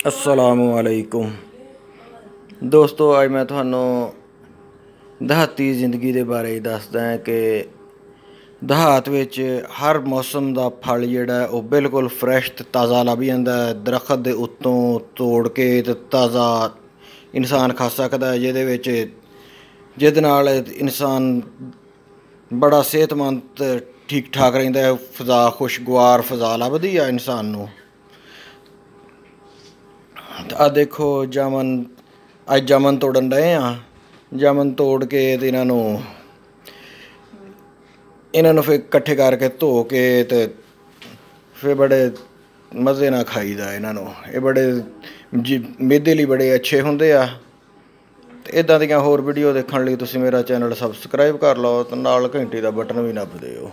अस्सलामुअलैकुम दोस्तों, अज मैं तुहानू देहाती जिंदगी के बारे दसदा है कि देहात विच हर मौसम का फल जिहड़ा है वह बिल्कुल फ्रैश ते ताज़ा लभ जांदा है। दरखत के उत्तों तोड़ के ते ताज़ा इंसान खा सकदा है, जिहदे नाल इंसान बड़ा सेहतमंद ठीक ठाक रहिंदा है। फिज़ा खुशगवार फिज़ा लभदी है इंसान नूं। आ देखो जामन, अज जामन तोड़न डए आ। जामन तोड़ के ते इन्हां फिर कट्ठे करके धो के ते फिर बड़े मज़े नाल खाईदा इन्हां। ये बड़े मैदे लई बड़े अच्छे हुंदे आ। ते इदां दीयां होर वीडियो देखण लई तुसीं मेरा चैनल सबसक्राइब कर लो ते नाल घंटी दा बटन भी नप्प दिओ।